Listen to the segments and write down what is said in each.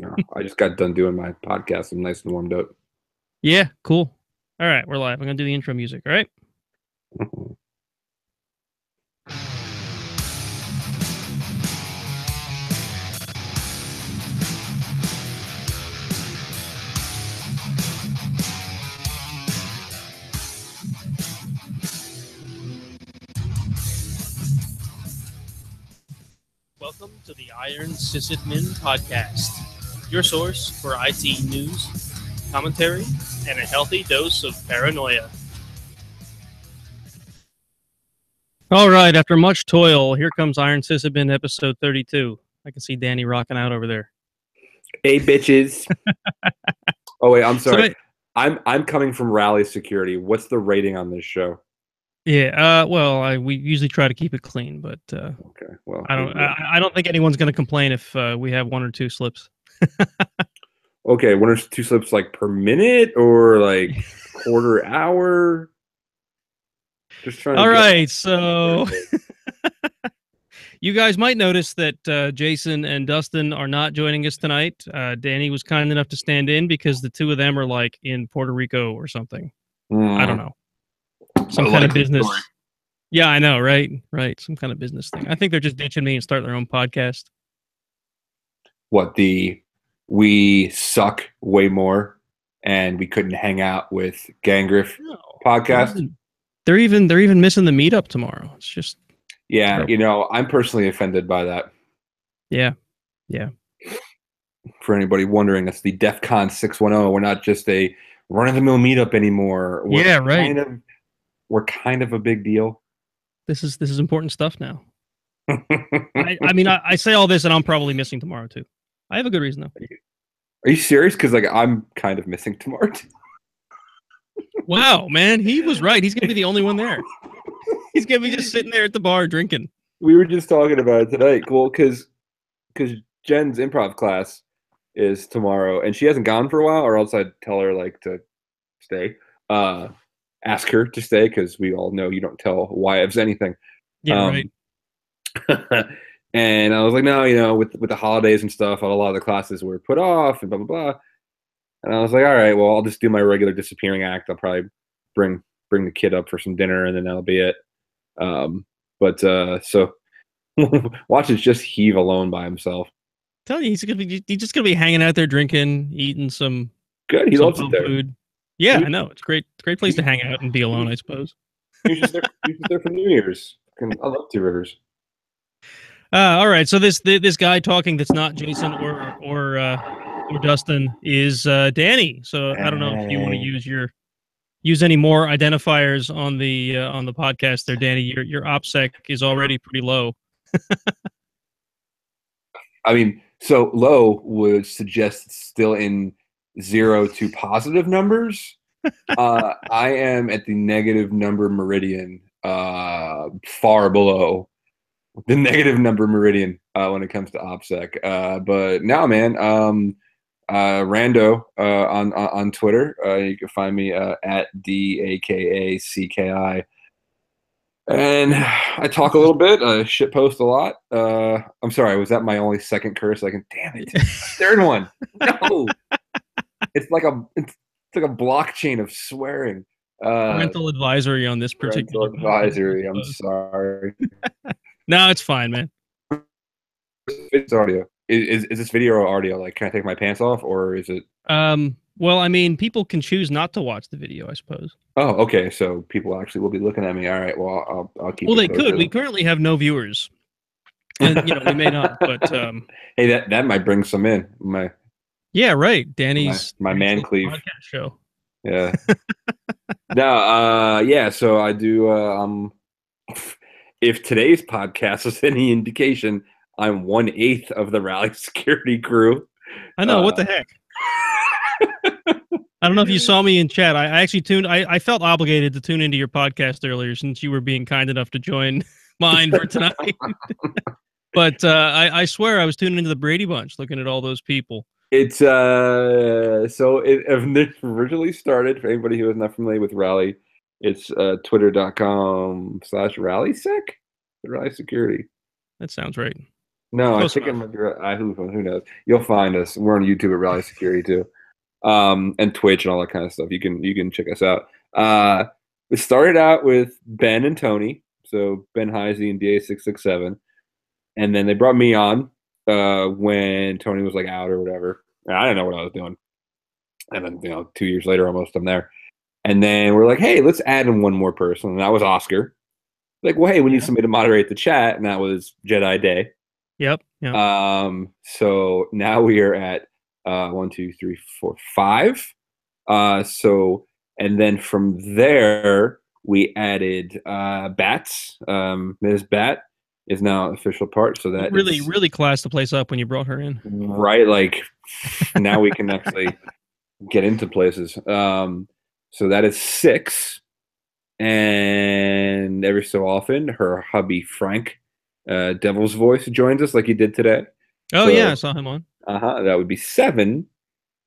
I just got done doing my podcast. I'm nice and warmed up. Yeah, cool. All right, we're live. I'm gonna do the intro music. All right. Welcome to the Iron Sysadmin podcast, your source for IT news, commentary, and a healthy dose of paranoia. All right, after much toil, here comes Iron Sysadmin episode 32. I can see Danny rocking out over there. Hey, bitches. Oh wait, I'm So, sorry. I'm coming from Rally Security. What's the rating on this show? yeah, we usually try to keep it clean, but Okay, well, I don't think anyone's going to complain if we have one or two slips. okay, one or two slips like per minute or like quarter hour. Just trying to All get. right, so you guys might notice that Jason and Dustin are not joining us tonight. Danny was kind enough to stand in because the two of them are like in Puerto Rico or something. I don't know. Some I kind like of this business. story. Yeah, I know, right? Right. Some kind of business thing. I think they're just ditching me and starting their own podcast. What we suck way more, and we couldn't hang out with Gangriff No, they're podcast. even they're even missing the meetup tomorrow. It's just Yeah, terrible. I'm personally offended by that. Yeah. Yeah. For anybody wondering, that's the DEF CON 610. We're not just a run-of-the-mill meetup anymore. Yeah, right. We're kind of a big deal. This is important stuff now. I say all this and I'm probably missing tomorrow too. I have a good reason though. Are you serious? Because like I'm kind of missing tomorrow too. Wow, man, he was right. He's gonna be the only one there. He's gonna be just sitting there at the bar drinking. We were just talking about it tonight. Well, because Jen's improv class is tomorrow, and she hasn't gone for a while, or else I'd tell her like to stay. Ask her to stay because we all know you don't tell wives anything. Yeah, right. Um, and I was like, no, with the holidays and stuff, a lot of the classes were put off and blah blah blah. And I was like, all right, well, I'll just do my regular disappearing act. I'll probably bring the kid up for some dinner, and then that'll be it. But so watch it just heave alone by himself. Tell you, he's just gonna be hanging out there drinking, eating some Good, he some loves it pub there. food. Yeah, I know. It's great. It's a great place to hang out and be alone, I suppose. He was just there. He was just there for New Year's. I love Two Rivers. All right. So this guy talking that's not Jason or Dustin is Danny. So I don't know if you want to use any more identifiers on the podcast there, Danny. Your OPSEC is already pretty low. I mean, so low would suggest still in 0 to positive numbers. I am at the negative number meridian, far below the negative number meridian when it comes to OPSEC. But now, man, Rando on Twitter. You can find me at DAKACKI. And I talk a little bit, shit post a lot. I'm sorry, was that my only second curse? Damn it, third one. No, it's like a blockchain of swearing. Parental advisory on this particular advisory. I'm sorry. No, it's fine, man. It's audio. Is this video or audio? Like, can I take my pants off, or is it? Well, I mean, people can choose not to watch the video, I suppose. Oh, okay. So people actually will be looking at me. All right. Well, I'll keep. Well, it they could. We currently have no viewers, and we may not. But hey, that might bring some in. Yeah, right. Danny's my man cleave podcast show. Yeah. No. Yeah. So I do. If today's podcast is any indication, I'm 1/8 of the Rally Security crew. I know. What the heck? I don't know if you saw me in chat. I actually tuned. I felt obligated to tune into your podcast earlier since you were being kind enough to join mine for tonight. But I swear I was tuning into the Brady Bunch, looking at all those people. It's so it originally started, for anybody who is not familiar with Rally, it's twitter.com/RallySec, Rally Security. That sounds right. No, I Close think it enough. might be. Who knows? You'll find us. We're on YouTube at Rally Security too, and Twitch and all that kind of stuff. You can check us out. It started out with Ben and Tony, so Ben Heisey and DA667, and then they brought me on when Tony was like out or whatever. And I didn't know what I was doing, and then 2 years later, almost I'm there. And then we're like, hey, let's add in one more person, and that was Oscar. Like, well, hey, we need Yeah. somebody to moderate the chat, and that was Jedi Day. Yep. Yep. So now we are at one, two, three, four, five. So and then from there we added Bats. Ms. Bat is now an official part, so that Really, is really classed the place up when you brought her in. right. Like now we can actually get into places. So that is six, and every so often her hubby Frank, Devil's Voice, joins us like he did today. Oh yeah, I So saw him on. that would be seven,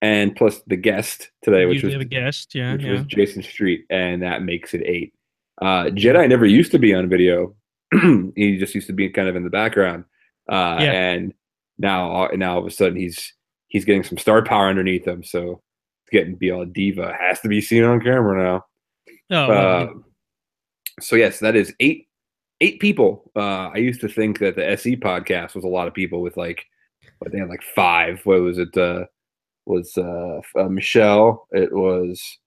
and plus the guest today, You which usually was have a guest. Yeah, which was yeah, Jason Street, and that makes it eight. yeah, Jedi never used to be on video; he just used to be kind of in the background, yeah. and now all of a sudden he's getting some star power underneath him, so it's getting to be all diva. Has to be seen on camera Oh now. well, So yes, that is eight people. I used to think that the SE podcast was a lot of people with like, but they had like five. What was it? Was Michelle? It was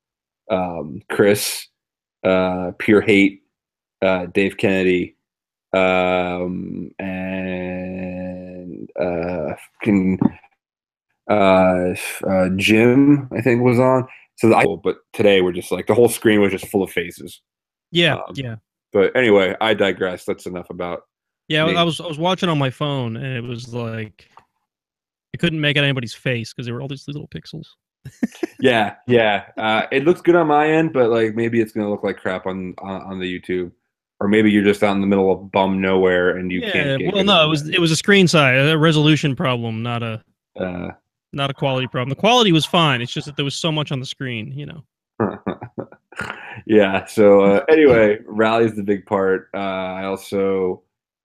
Chris, Pure Hate, Dave Kennedy, and Jim, I think was on. But today we're just like the whole screen was just full of faces. yeah, Um, yeah. but anyway, I digress. That's enough about Yeah, I me. was watching on my phone, and it was like I couldn't make out anybody's face because there were all these little pixels. Yeah, yeah. It looks good on my end, but like maybe it's gonna look like crap on the YouTube, or maybe you're just out in the middle of bum nowhere and you can't Yeah, get well, good no, internet. it was a screen size, a resolution problem, Uh, not a quality problem. The quality was fine. It's just that there was so much on the screen, you know. yeah. So anyway, rally is the big part. I also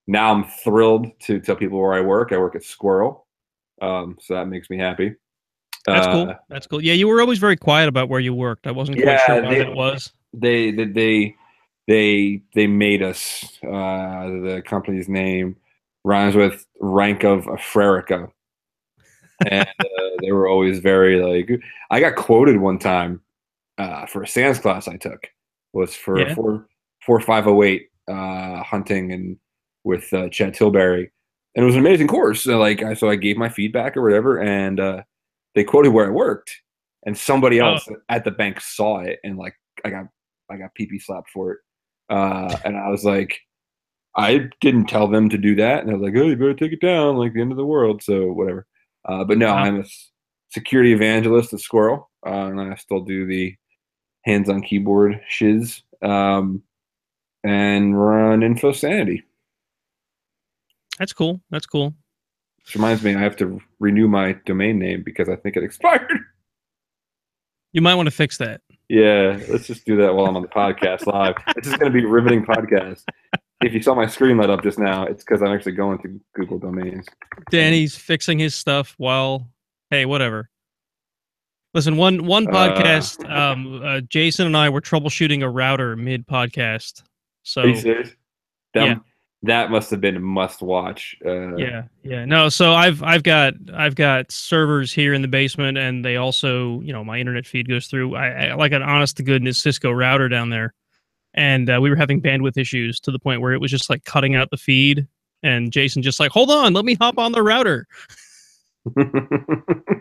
now I'm thrilled to tell people where I work. I work at Squirrel, so that makes me happy. That's cool. Uh, That's cool. Yeah, you were always very quiet about where you worked. I wasn't quite sure yeah, why that was. they made us. The company's name rhymes with rank of Frerica, and they were always very like. I got quoted one time for a SANS class I took was for Yeah. 4508 hunting and with Chad Tilbury, and it was an amazing course. So I gave my feedback or whatever, and they quoted where I worked, and somebody Oh, else at the bank saw it, and like I got I got pee slapped for it, and I was like. I didn't tell them to do that, and I was like, "Oh, you better take it down, like the end of the world." So whatever. But no, wow. I'm a security evangelist at Squirrel, and I still do the hands-on keyboard shiz, and run InfoSanity. That's cool. That's cool. Which reminds me, I have to renew my domain name because I think it expired. You might want to fix that. Yeah, let's just do that while I'm on the podcast live. This is going to be a riveting podcast. If you saw my screen light up just now, it's because I'm actually going to Google domains. Danny's fixing his stuff while, hey, whatever. Listen, one Uh, podcast, Jason and I were troubleshooting a router mid podcast. are you So serious? yeah, That must have been a must watch. yeah, yeah. No, so I've got servers here in the basement, and they also, you know, my internet feed goes through. I like an honest to goodness Cisco router down there, and we were having bandwidth issues to the point where it was just like cutting out the feed. And Jason just like, hold on, let me hop on the router.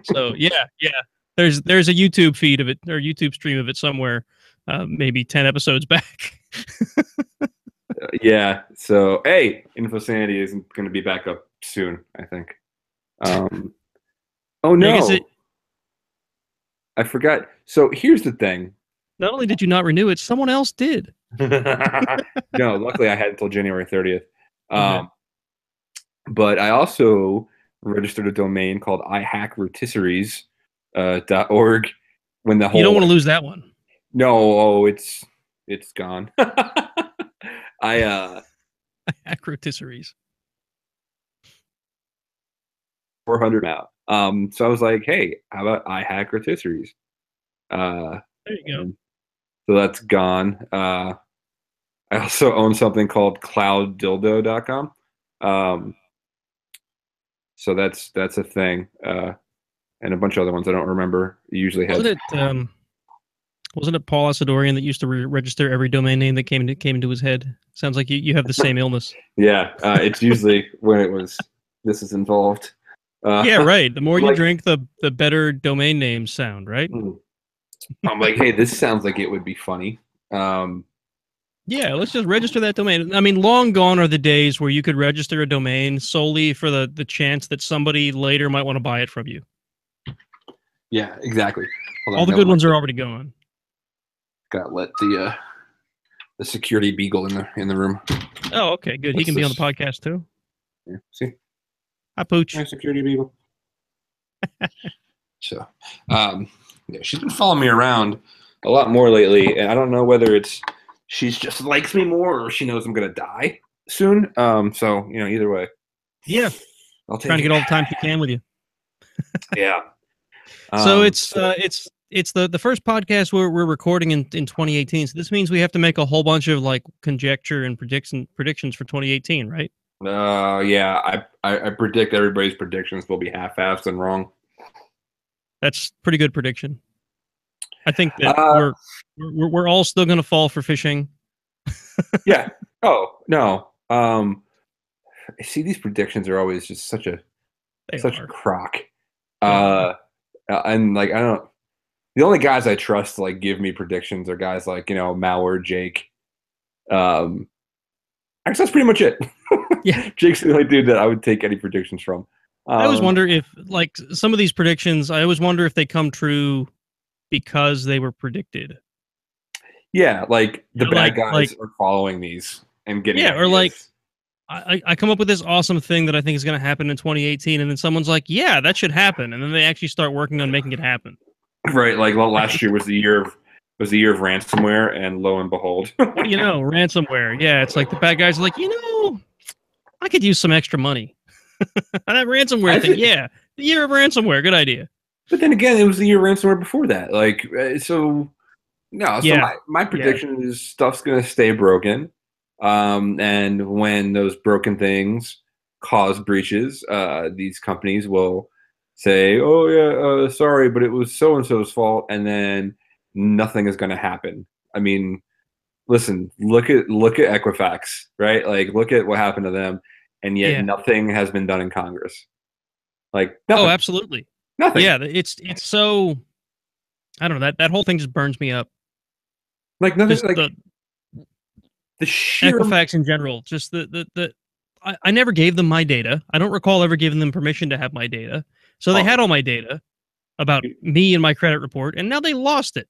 So yeah, yeah. There's a YouTube feed of it or YouTube stream of it somewhere, maybe 10 episodes back. Yeah. So, hey, InfoSanity isn't going to be back up soon, I think. Um, oh, Yeah, I guess it. no. I forgot. So, here's the thing. Not only did you not renew it, someone else did. No, luckily I had until January 30th. Okay. Um, but I also registered a domain called ihackrotisseries .org when the You don't whole want to lose that one. no, it's gone. I Acrotisseries. 400 out. So I was like, hey, how about I hack rotisseries? There you go. So that's gone. I also own something called clouddildo.com. So that's a thing. And a bunch of other ones I don't remember. It usually has. Wasn't it Paul Asadorian that used to register every domain name that came into his head? Sounds like you have the same illness. Yeah, it's usually when this is involved. Yeah, right. The more you like, drink, the better domain names sound, right? I'm like, hey, this sounds like it would be funny. Yeah, let's just register that domain. I mean, long gone are the days where you could register a domain solely for the chance that somebody later might want to buy it from you. Yeah, exactly. All the good ones are already gone. Gotta let the security beagle in the room. Oh, okay, good. He can be on the podcast too. Yeah, see, hi, Pooch. Hi, security beagle. So, yeah, she's been following me around a lot more lately, and I don't know whether it's she's just likes me more or she knows I'm gonna die soon. So either way. Yeah, I'll take trying to get all the time she can with you. Yeah. So it's the first podcast we're recording in 2018. So this means we have to make a whole bunch of like conjecture and predictions for 2018, right? Yeah. I predict everybody's predictions will be half-assed and wrong. That's pretty good prediction. I think that we're all still going to fall for phishing. Yeah. Oh no. See, these predictions are always just such a crock. And like I don't. The only guys I trust to like give me predictions are guys like Malware Jake. Actually, that's pretty much it. Yeah, Jake's the only dude that I would take any predictions from. I always wonder if like some of these predictions. I always wonder if they come true because they were predicted. Yeah, like the bad guys are following these and getting ideas. Or like I come up with this awesome thing that I think is going to happen in 2018, and then someone's like, "Yeah, that should happen," and then they actually start working on making it happen. Right, like last year was the year of ransomware, and lo and behold, what do you know, ransomware? Yeah, it's like the bad guys are like, I could use some extra money. That ransomware thing, yeah, the year of ransomware, good idea. But then again, it was the year of ransomware before that. Like, so no. So my prediction is stuff's gonna stay broken, and when those broken things cause breaches, these companies will say, "Oh yeah, sorry, but it was so and so's fault," and then nothing is going to happen. I mean, listen, look at Equifax, right? Like, look at what happened to them, and yet nothing has been done in Congress. Like, nothing. Oh, absolutely, nothing. Yeah, it's so. I don't know, that whole thing just burns me up. Like nothing. Just like the sheer Equifax in general, just the. I never gave them my data. I don't recall ever giving them permission to have my data. So they had all my data about me and my credit report, and now they lost it.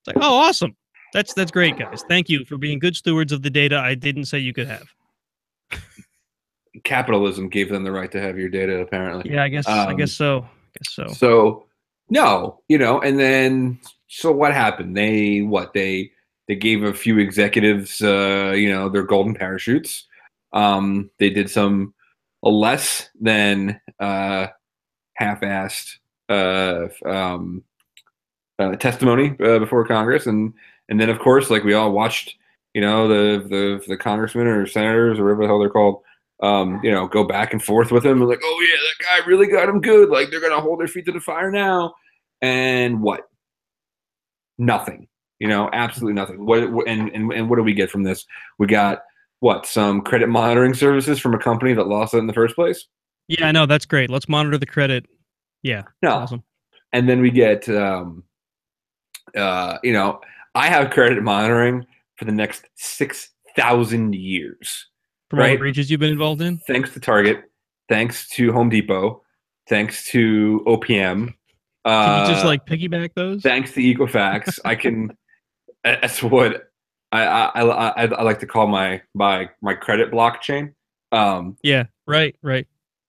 It's like, oh, awesome. That's great, guys. Thank you for being good stewards of the data I didn't say you could have. Capitalism gave them the right to have your data, apparently. Yeah, I guess so. So no, and then so what happened? They gave a few executives their golden parachutes. They did some less than half-assed testimony before Congress, and then of course, like we all watched, the congressmen or senators or whatever the hell they're called, go back and forth with him, and like, oh yeah, that guy really got him good. Like they're gonna hold their feet to the fire now, and what? Nothing. Absolutely nothing. What and what do we get from this? We got some credit monitoring services from a company that lost it in the first place. Yeah, I know, that's great. Let's monitor the credit. Yeah, no, awesome. And then we get, I have credit monitoring for the next 6,000 years. From all the breaches you've been involved in? Thanks to Target, thanks to Home Depot, thanks to OPM. Can you just like piggyback those? Thanks to Equifax, I can. That's what I like to call my credit blockchain. Yeah, right.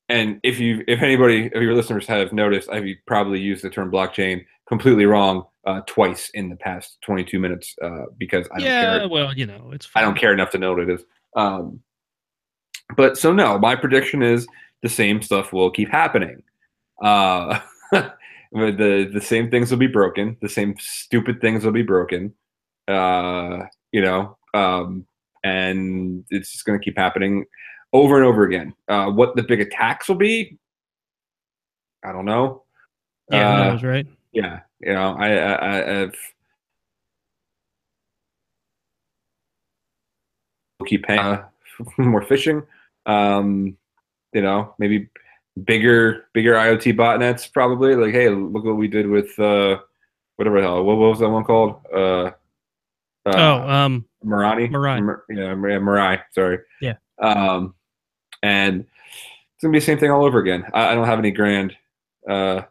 And if anybody of your listeners have noticed, I've probably used the term blockchain completely wrong twice in the past 22 minutes because I don't care. Yeah, well, it's fine. I don't care enough to know what it is. But so no, my prediction is the same stuff will keep happening. Uh, the same things will be broken. The same stupid things will be broken. You know, and it's just going to keep happening over and over again. What the big attacks will be, I don't know. Yeah, who knows, right? Yeah, you know, I've keep paying more phishing. Um, you know, maybe bigger IoT botnets probably. Like, hey, look what we did with whatever the hell. What was that one called? Oh, Marani. Mirai. Yeah, Mirai. Sorry. Yeah. Um, and it's gonna be the same thing all over again. I don't have any grand, uh,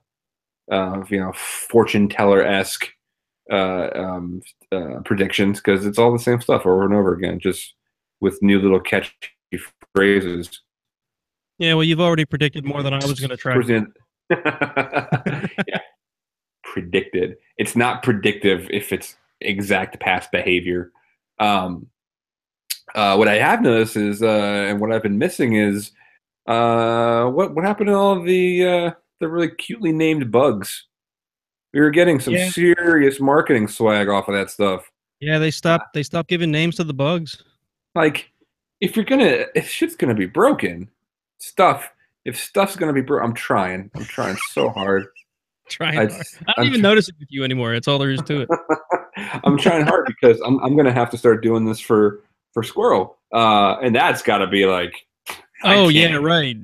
fortune teller esque uh, um, predictions because it's all the same stuff over and over again, just with new little catchy phrases. Yeah, well, you've already predicted more than I was going to try. Yeah, predicted. It's not predictive if it's exact past behavior. What I have noticed is, and what I've been missing is, what happened to all the really cutely named bugs? We were getting some Yeah. serious marketing swag off of that stuff. Yeah, they stopped giving names to the bugs. Like, if shit's gonna be broken, stuff. If stuff's gonna be broken, I'm trying so hard. Trying I, hard. I don't I'm, even notice it with you anymore. That's all there is to it. I'm trying hard because I'm gonna have to start doing this for Squirrel, and that's got to be like, I Oh yeah, can't. right.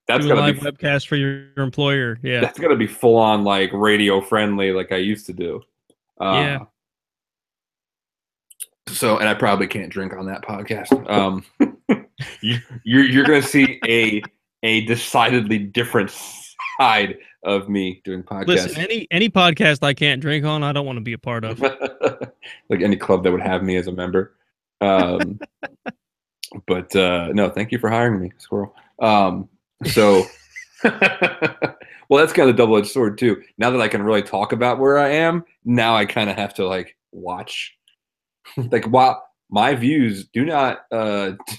That's Do a got to live be webcast for your employer. Yeah. that's got to be full on like radio friendly, like I used to do. Yeah. Uh, so, and I probably can't drink on that podcast. You're gonna see a decidedly different side of me doing podcasts. Listen, any podcast I can't drink on, I don't want to be a part of. Like any club that would have me as a member. Um, but no, thank you for hiring me, Squirrel. So, well, that's kind of a double-edged sword too. Now that I can really talk about where I am, now I kind of have to like watch, like, while my views do not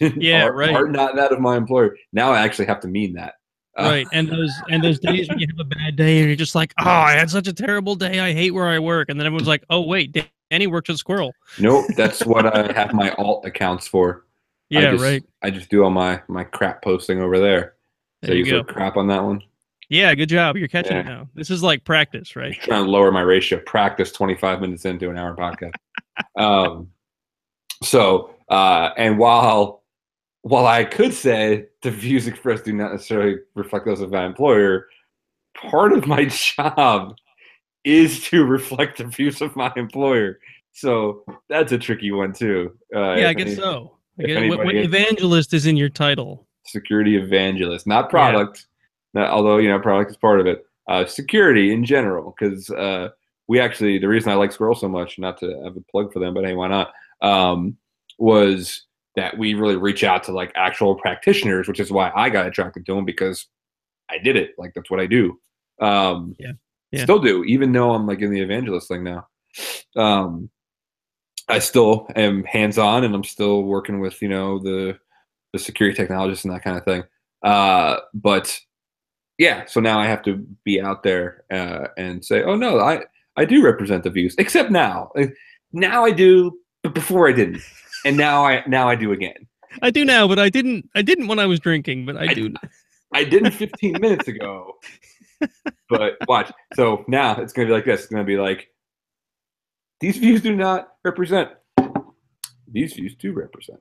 Yeah, right. are not that of my employer. Now I actually have to mean that. Right. And those days when you have a bad day and you're just like, oh, I had such a terrible day. I hate where I work. And then everyone's like, oh wait, Danny works at Squirrel. Nope, that's what I have my alt accounts for. Yeah, right. I just do all my crap posting over there. So There you go. crap on that one. Yeah, good job. You're catching Yeah. it now. This is like practice, right? Just trying to lower my ratio. Practice 25 minutes into an hour podcast. And while I could say the views expressed do not necessarily reflect those of my employer, part of my job is to reflect the views of my employer. So that's a tricky one too. Yeah, I guess so. What evangelist is in your title? Security evangelist, not product. Yeah. Although product is part of it. Security in general, because we actually, the reason I like Squirrel so much, not to have a plug for them, but hey, why not? Was that we really reach out to like actual practitioners, which is why I got attracted to them, because I did it. Like, that's what I do. Yeah. Still do, even though I'm like in the evangelist thing now. I still am hands-on, and I'm still working with the security technologists and that kind of thing. But yeah, so now I have to be out there and say, oh no, I do represent the views, except now. Now I do, but before I didn't, and now I do again. I do now, but I didn't when I was drinking, but I do. I didn't 15 minutes ago. But watch. So now it's gonna be like this. It's gonna be like, these views do not represent. These views do represent.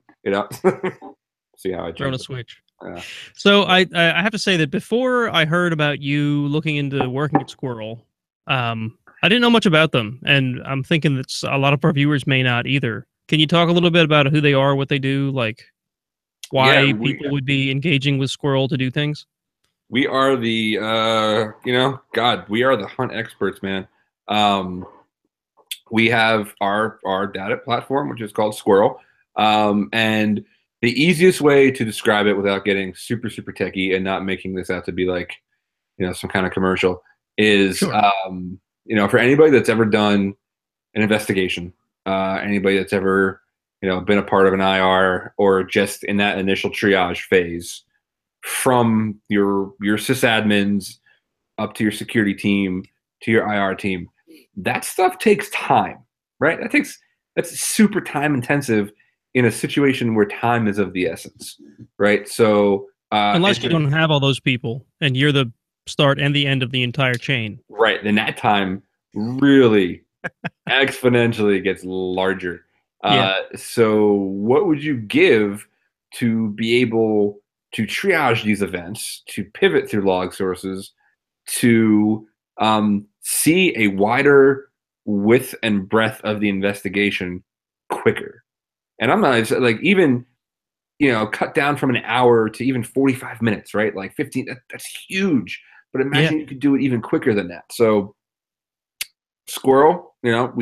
See how I thrown a switch. Yeah. So I have to say that before I heard about you looking into working at Squirrel, I didn't know much about them, and I'm thinking that a lot of our viewers may not either. Can you talk a little bit about who they are, what they do, like why people would be engaging with Squirrel to do things? We are the we are the hunt experts, man. We have our data platform, which is called Squirrel, and the easiest way to describe it without getting super techie and not making this out to be like some kind of commercial is Sure. For anybody that's ever done an investigation, anybody that's ever been a part of an IR or just in that initial triage phase from your sysadmins up to your security team to your IR team. That stuff takes time, right? That's super time intensive in a situation where time is of the essence, right? So Unless you don't have all those people and you're the start and the end of the entire chain. right, then that time really exponentially gets larger. Yeah. So what would you give to be able to triage these events, to pivot through log sources, to see a wider width and breadth of the investigation quicker? And I'm not like even cut down from an hour to even 45 minutes, right? Like 15, that's huge. But Yeah. imagine you could do it even quicker than that. So Squirrel, whatever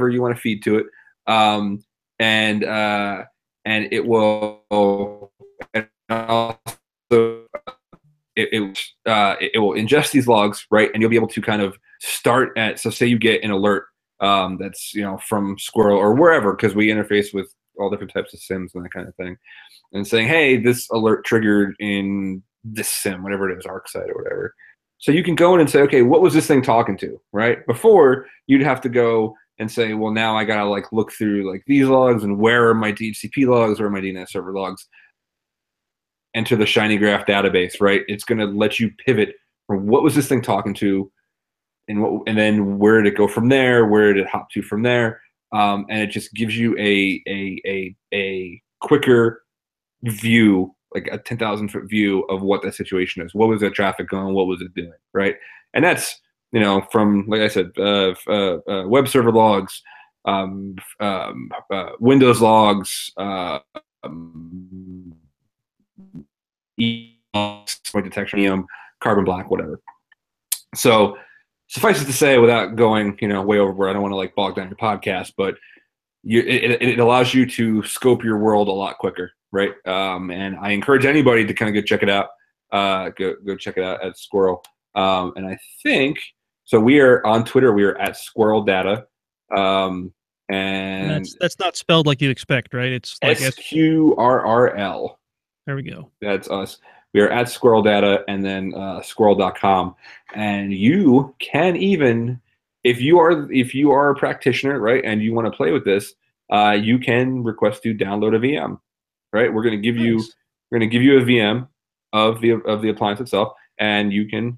you want to feed to it, um, and it will and also it will ingest these logs, right? And you'll be able to kind of start at, so say you get an alert that's from Squirrel or wherever, because we interface with all different types of sims and that kind of thing, and saying, hey, this alert triggered in this sim, whatever it is, ArcSight or whatever. So you can go in and say, okay, what was this thing talking to, right? Before, you'd have to go and say, well, now I gotta like look through like these logs and where are my DHCP logs, where are my DNS server logs, enter the Shiny Graph database, right? It's gonna let you pivot from what was this thing talking to, and then where did it go from there, where did it hop to from there, and it just gives you a quicker view, like a 10,000-foot view of what that situation is. What was that traffic going? What was it doing? Right. And that's, from, like I said, web server logs, Windows logs, point detection, carbon black, whatever. So suffice it to say, without going, way overboard, I don't want to like bog down your podcast, but it allows you to scope your world a lot quicker, right? And I encourage anybody to kind of go check it out. Go check it out at Squirrel. And I think so. We are on Twitter. We are at Squirrel Data, and that's not spelled like you expect, right? It's like SQRRL. There we go. That's us. We are at Squirrel Data, and then squirrel.com. And you can even, if you are a practitioner, right, and you want to play with this, you can request to download a VM, right? We're going to give you a VM of the appliance itself, and you can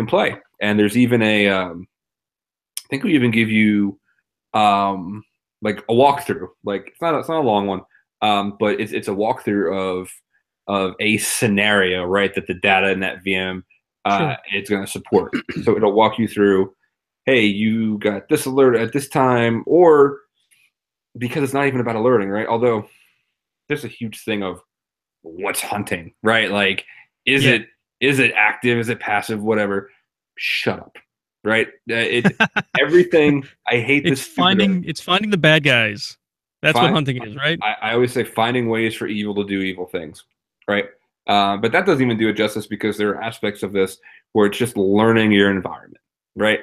play. And there's even I think we even give you like a walkthrough. Like it's not a long one, but it's a walkthrough of a scenario, right, that the data in that VM it's going to support. So it'll walk you through, hey, you got this alert at this time, or because it's not even about alerting, right? Although there's a huge thing of what's hunting, right? Like, is it active? Is it passive? Whatever. Shut up, right? Everything. I hate this. It's finding the bad guys. That's what hunting is, right? I always say finding ways for evil to do evil things, right? But that doesn't even do it justice, because there are aspects of this where it's just learning your environment, right?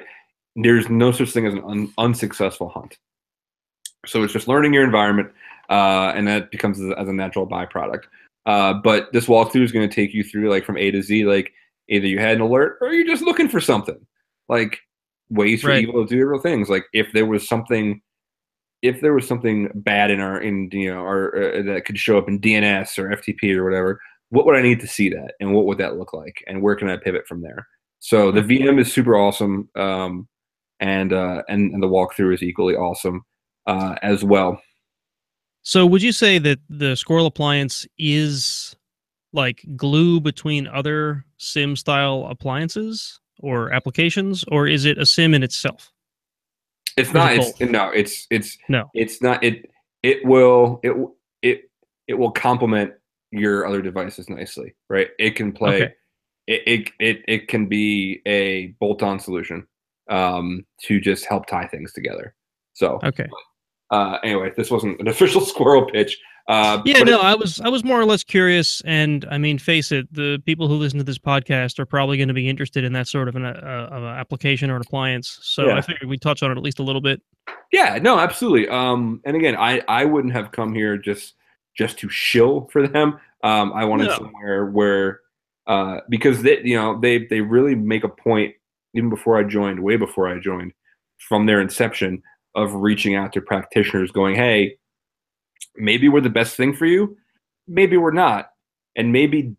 There's no such thing as an unsuccessful hunt. So it's just learning your environment, and that becomes as a natural byproduct. But this walkthrough is going to take you through like from A to Z. Like either you had an alert or you're just looking for something, like ways for evil to do evil things. Like if there was something bad in our that could show up in DNS or FTP or whatever, what would I need to see that, and what would that look like, and where can I pivot from there? So the VM is super awesome, and the walkthrough is equally awesome as well. So would you say that the Squirrel appliance is like glue between other sim style appliances or applications, or is it a sim in itself? It's not. It's not. It will complement your other devices nicely, right? It can play. Okay. It can be a bolt-on solution to just help tie things together. So okay. Anyway, this wasn't an official Squirrel pitch. I was more or less curious, and I mean, face it, the people who listen to this podcast are probably going to be interested in that sort of an application or an appliance. So I figured we'd touch on it at least a little bit. Yeah, no, absolutely. And again, I wouldn't have come here just just to shill for them. I wanted No. somewhere where because they really make a point even before I joined, way before I joined, from their inception of reaching out to practitioners, going, "Hey, maybe we're the best thing for you, maybe we're not, and maybe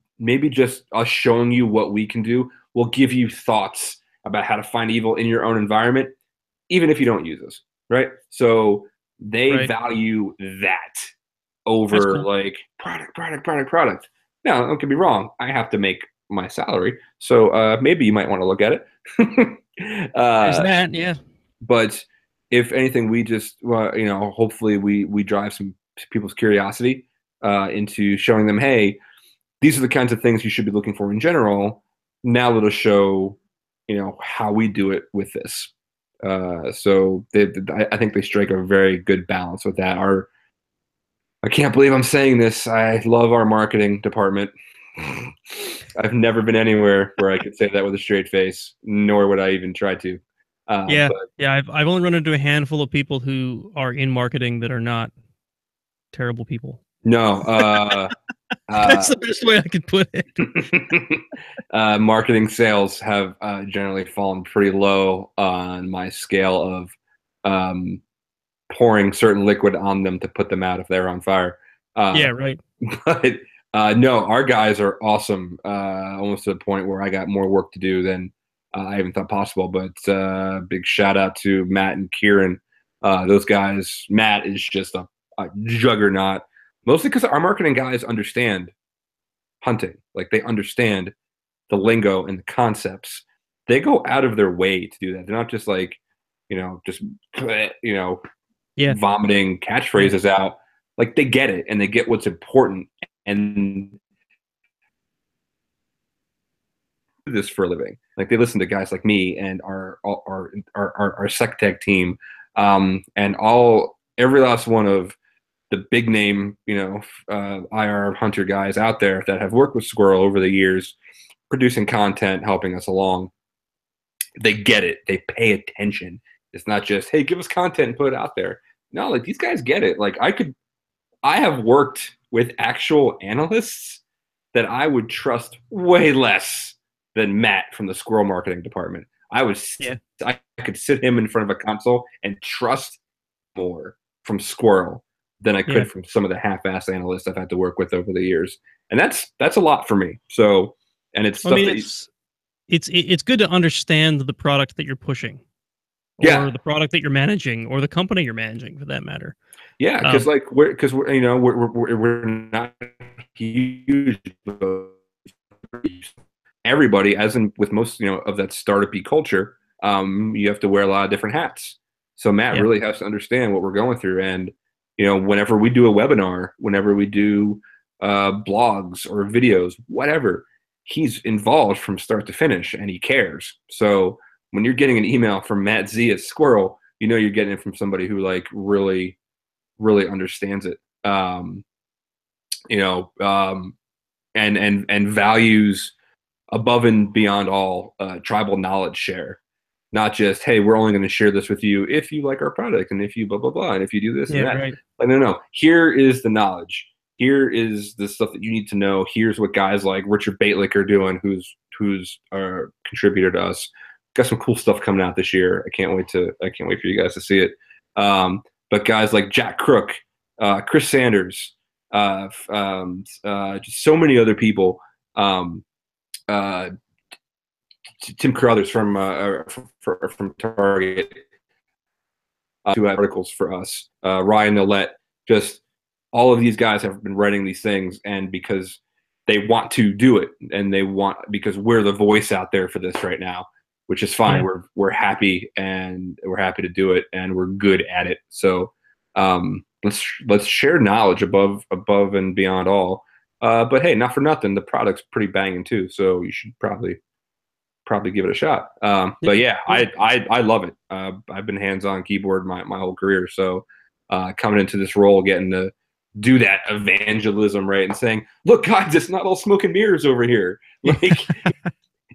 just us showing you what we can do will give you thoughts about how to find evil in your own environment, even if you don't use us, right?" So they Right. value that That's over cool. like product. Now, don't get me wrong, I have to make my salary, so maybe you might want to look at it. There's uh, that. Yeah. but if anything, we just hopefully we drive some people's curiosity into showing them, hey, these are the kinds of things you should be looking for in general. Now let us show how we do it with this. So I think they strike a very good balance with that. I can't believe I'm saying this. I love our marketing department. I've never been anywhere where I could say that with a straight face, nor would I even try to. Yeah. But Yeah. I've only run into a handful of people who are in marketing that are not terrible people. no, That's uh, the best way I could put it. marketing sales have generally fallen pretty low on my scale of um, pouring certain liquid on them to put them out if they're on fire. Yeah. Uh, Right. but no, our guys are awesome, almost to the point where I got more work to do than I even thought possible. But big shout out to Matt and Kieran. Those guys, Matt is just a juggernaut, mostly because our marketing guys understand hunting. Like they understand the lingo and the concepts. They go out of their way to do that. They're not just like, just Yeah. vomiting Yeah. catchphrases out. Like they get it and they get what's important and do this for a living. Like they listen to guys like me and our SecTech team, and every last one of the big name, IR hunter guys out there that have worked with Squirrel over the years, producing content, helping us along. They get it. They pay attention. It's not just, hey, give us content and put it out there. No, like these guys get it. Like I have worked with actual analysts that I would trust way less than Matt from the Squirrel Marketing Department. Yeah. I could sit him in front of a console and trust more from Squirrel than I Yeah. could from some of the half-ass analysts I've had to work with over the years, and that's a lot for me. So, and it's I stuff mean, that it's good to understand the product that you're pushing, yeah, or the product that you're managing, or the company you're managing, for that matter. yeah, because Um, like we're we're not huge. Everybody, as in with most of that startup-y culture, you have to wear a lot of different hats. So Matt yeah. really has to understand what we're going through, and whenever we do a webinar, whenever we do blogs or videos, whatever, he's involved from start to finish, and he cares. So when you're getting an email from Matt Z at Squirrel, you're getting it from somebody who like really understands it. You know, and values above and beyond all tribal knowledge share. Not just, hey, we're only going to share this with you if you like our product and if you blah blah blah and if you do this and Yeah. that. Right. Like, no. Here is the knowledge. Here is the stuff that you need to know. Here's what guys like Richard Baitlick are doing, who's a contributor to us. Got some cool stuff coming out this year. I can't wait for you guys to see it. But guys like Jack Crook, Chris Sanders, just so many other people. Uh, Tim Carruthers from Target, who had articles for us. Ryan Nillette, just all of these guys have been writing these things, and because they want to do it, and because we're the voice out there for this right now, which is fine. Yeah. We're happy, and we're happy to do it, and we're good at it. So let's share knowledge above and beyond all. But hey, not for nothing, the product's pretty banging too. So you should probably give it a shot. But Yeah. yeah, Yeah. I love it. I've been hands on keyboard my whole career, so coming into this role, getting to do that evangelism, right, and saying, look, guys, it's not all smoke and mirrors over here. Like,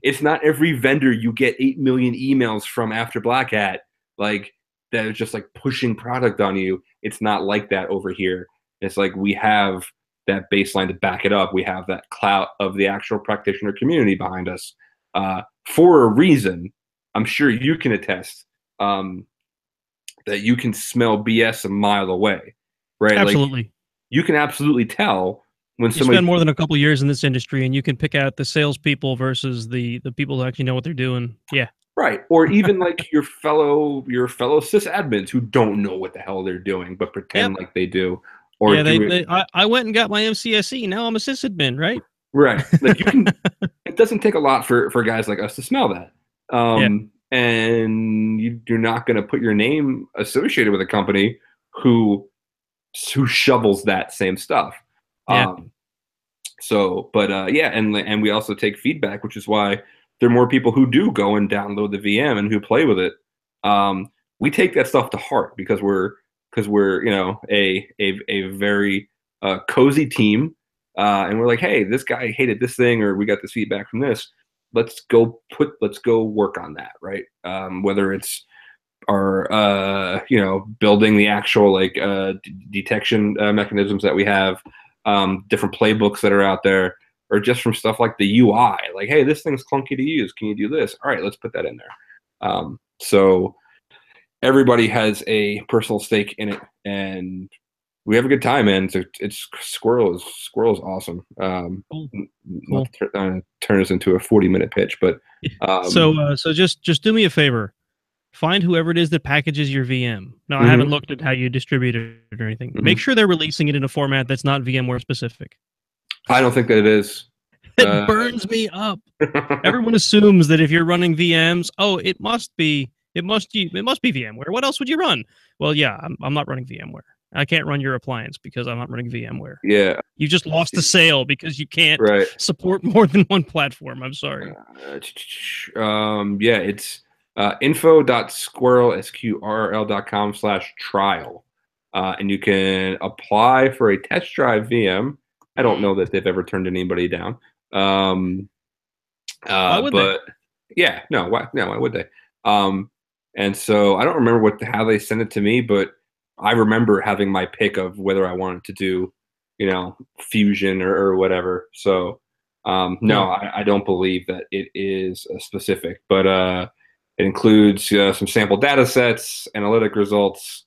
it's not every vendor you get 8 million emails from after Black Hat, like that is just like pushing product on you. It's not like that over here. It's like we have that baseline to back it up. We have that clout of the actual practitioner community behind us for a reason. I'm sure you can attest that you can smell BS a mile away, right? Like Absolutely. you can absolutely tell when You somebody spend more than a couple years in this industry, and you can pick out the salespeople versus the people who actually know what they're doing. Yeah, right, or even like your fellow sysadmins who don't know what the hell they're doing but yep, pretend like they do, or yeah. do it I went and got my MCSE. Now I'm a sysadmin, right? right. Like you can. It doesn't take a lot for guys like us to smell that. Yeah, And you're not going to put your name associated with a company who who shovels that same stuff. yeah, Um, but yeah, and we also take feedback, which is why there are more people who do go and download the VM and who play with it. We take that stuff to heart because we're a very cozy team, and we're like, hey, this guy hated this thing, or we got this feedback from this. Let's go work on that, right? Whether it's our building the actual like detection mechanisms that we have, different playbooks that are out there, or just from stuff like the UI, like, hey, this thing's clunky to use, can you do this? All right, let's put that in there. So everybody has a personal stake in it, and we have a good time, man. It's Squirrel is awesome. cool, Not cool. to turn this into a 40-minute pitch, but So just do me a favor. Find whoever it is that packages your VM. Now, I haven't mhm, looked at how you distribute it or anything. Make mhm. sure they're releasing it in a format that's not VMware specific. I don't think that it is. It Uh, burns me up. Everyone assumes that if you're running VMs, oh, it must be VMware. What else would you run? Well, yeah, I'm not running VMware. I can't run your appliance because I'm not running VMware. yeah, You just lost a sale because you can't right. support more than one platform. I'm sorry. Yeah, it's info.sqrl.com/trial. And you can apply for a test drive VM. I don't know that they've ever turned anybody down. Um, Why would they? but yeah, no, why would they? Um, and so I don't remember how they sent it to me, but I remember having my pick of whether I wanted to do, Fusion or whatever. So no, Cool. I don't believe that it is specific, but it includes some sample data sets, analytic results,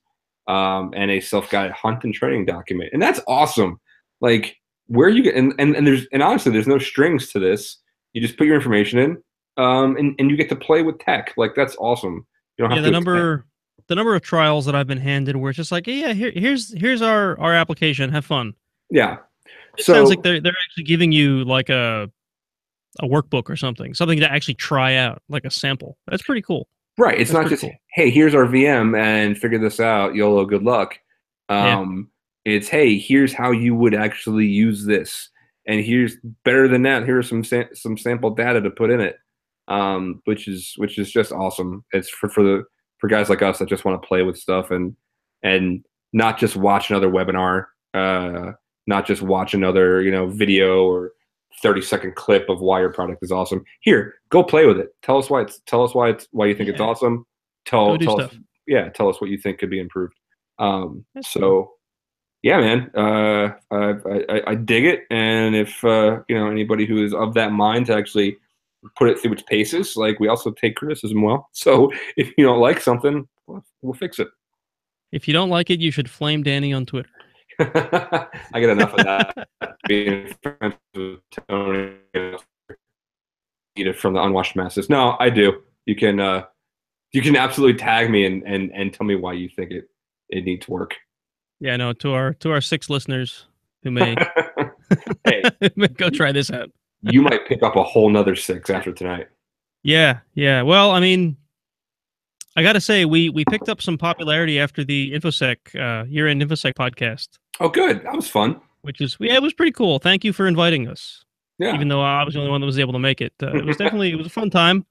and a self-guided hunt and training document, and that's awesome. Like where you get and honestly, there's no strings to this. You just put your information in, and you get to play with tech. Like that's awesome. You don't Yeah, have the to attend. number of trials that I've been handed where it's just like, yeah, here's our application. Have fun. Yeah. It sounds like So they're actually giving you like a workbook or something to actually try out, like a sample. That's pretty cool. right, it's That's not pretty just, cool. hey, here's our VM and figure this out. YOLO, good luck. Yeah. It's, hey, here's how you would actually use this, and here's better than that. Here's some sample data to put in it, which is just awesome. It's for guys like us that just want to play with stuff and not just watch another webinar, not just watch another video or 30-second clip of why your product is awesome. Here, go play with it. Tell us why you think it's Yeah. awesome. Go Tell do tell us stuff. yeah, tell us what you think could be improved. That's cool. So yeah, man, I dig it, and if anybody who is of that mind to actually put it through its paces, like we also take criticism well. So if you don't like something, we'll fix it. If you don't like it, you should flame Danny on Twitter. I get enough of that being friends with Tony, eat it from the unwashed masses. No, I do. You can absolutely tag me and tell me why you think it needs work. Yeah, no, to our 6 listeners who may Hey, may go try this out. you might pick up a whole nother six after tonight. Yeah, yeah. Well, I mean, I got to say, we picked up some popularity after the InfoSec year-end InfoSec podcast, Oh, good. That was fun. which is yeah, it was pretty cool. Thank you for inviting us. Yeah. Even though I was the only one that was able to make it, it was a fun time.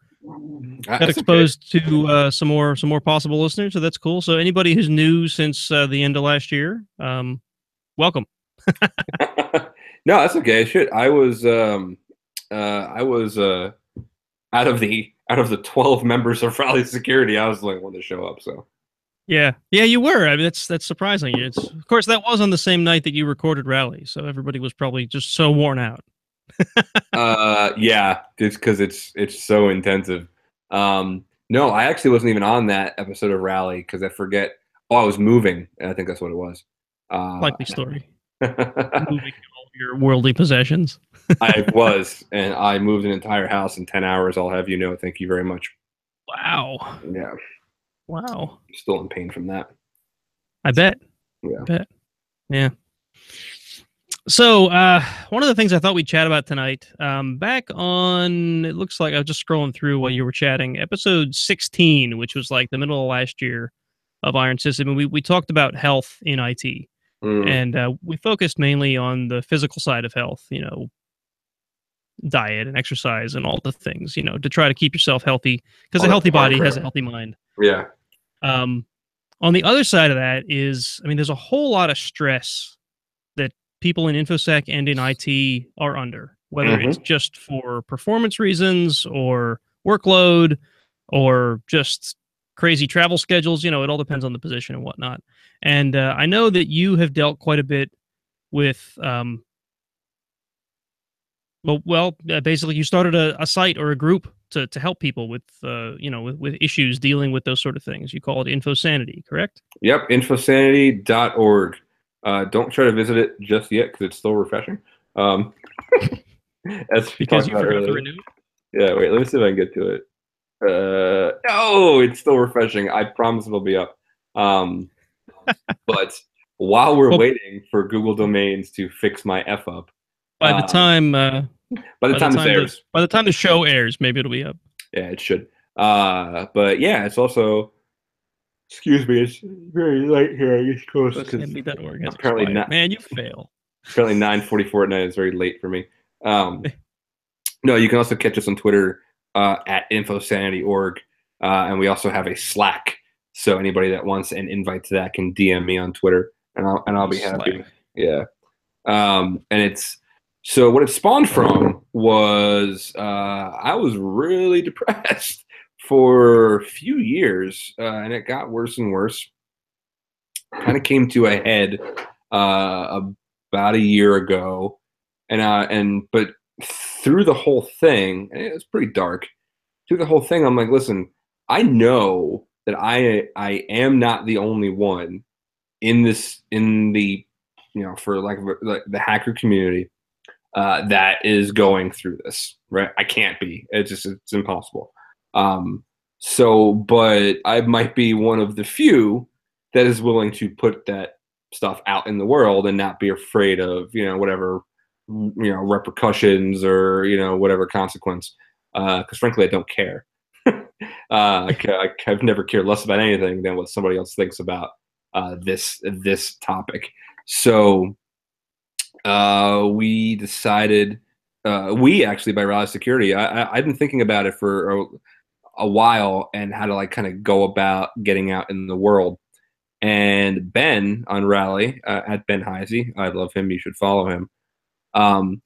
Got That's okay. exposed to some more possible listeners, so that's cool. So anybody who's new since the end of last year, welcome. No, that's okay. Shit, I was out of the 12 members of Rally Security, I was the only one to show up. So Yeah, yeah, you were. I mean, that's surprising. It's of course that was on the same night that you recorded Rally, so everybody was probably just so worn out. Yeah, just because it's so intensive. No, I actually wasn't even on that episode of Rally because I forget. Oh, I was moving, and I think that's what it was. Uh, Likely story. Moving all of your worldly possessions. I was, and I moved an entire house in 10 hours. I'll have you know. Thank you very much. Wow. Yeah, Wow. still in pain from that. I bet. I Yeah. bet. Yeah. So, one of the things I thought we'd chat about tonight, back on, it looks like I was just scrolling through while you were chatting, episode 16, which was like the middle of last year of Iron System, and we talked about health in IT. Mm. And we focused mainly on the physical side of health, diet and exercise and all the things, to try to keep yourself healthy because All a that healthy porn body has a crap. healthy mind. Yeah. Um, on the other side of that is, I mean, there's a whole lot of stress that people in InfoSec and in IT are under, whether it's Hmm. just for performance reasons or workload or just crazy travel schedules. It all depends on the position and whatnot. And I know that you have dealt quite a bit with basically you started a site or a group to help people with with issues dealing with those sort of things. You call it InfoSanity, correct? Yep. Infosanity.org. Don't try to visit it just yet because it's still refreshing. Um, as we Because talked you about forgot to earlier. renew it. Yeah. Wait. Let me see if I can get to it. No, it's still refreshing. I promise it'll be up. Um, but while we're Well, waiting for Google domains to fix my f up, by the um, time by the time this airs, by the time the show airs, maybe it'll be up. yeah, it should. But yeah, it's also. Excuse me, it's very late here on the East Coast because Sanity.org has apparently expired. not. Man, you fail. Apparently 9:44 at night is very late for me. Um, no, you can also catch us on Twitter at InfoSanity.org, and we also have a Slack. So anybody that wants an invite to that can DM me on Twitter, and I'll be happy. Slack. Yeah. And it's so what it spawned from was I was really depressed for a few years, and it got worse and worse. Kind of came to a head about a year ago, and but through the whole thing, and it was pretty dark. Through the whole thing, I'm like, listen, I know that I am not the only one in the for like the hacker community that is going through this, right? I can't be. It's impossible. Um, but I might be one of the few that is willing to put that stuff out in the world and not be afraid of whatever repercussions or whatever consequence. Because frankly, I don't care. I've never cared less about anything than what somebody else thinks about this topic. So we decided, we actually by Raleigh Security, I've been thinking about it for a while and how to like kind of go about getting out in the world. And Ben on Raleigh at Ben Heisey, I love him. You should follow him. Um,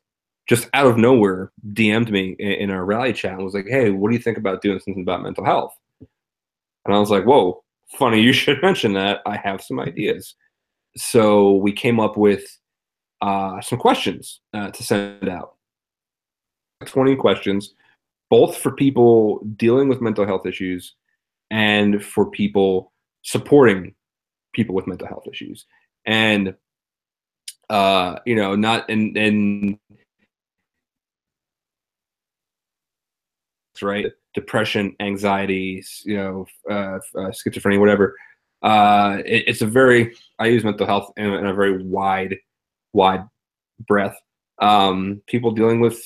just out of nowhere, DM'd me in our Raleigh chat and was like, "Hey, what do you think about doing something about mental health?" And I was like, "Whoa, funny you should mention that. I have some ideas." So we came up with some questions to send out. 20 questions, both for people dealing with mental health issues and for people supporting people with mental health issues. And not in right, depression, anxiety, schizophrenia, whatever. It's a very, I use mental health in a very wide breadth. People dealing with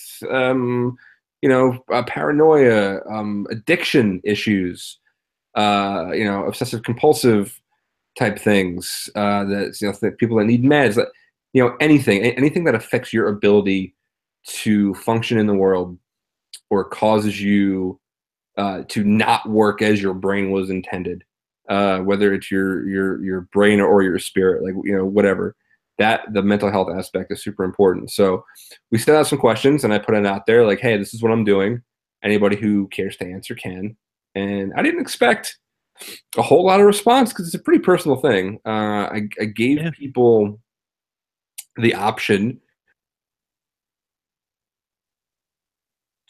paranoia, addiction issues, obsessive compulsive type things, people that need meds, that anything that affects your ability to function in the world or causes you to not work as your brain was intended, whether it's your brain or your spirit, like whatever. That the mental health aspect is super important. So we set out some questions, and I put it out there like, "Hey, this is what I'm doing. Anybody who cares to answer can." And I didn't expect a whole lot of response because it's a pretty personal thing. I gave Yeah. people the option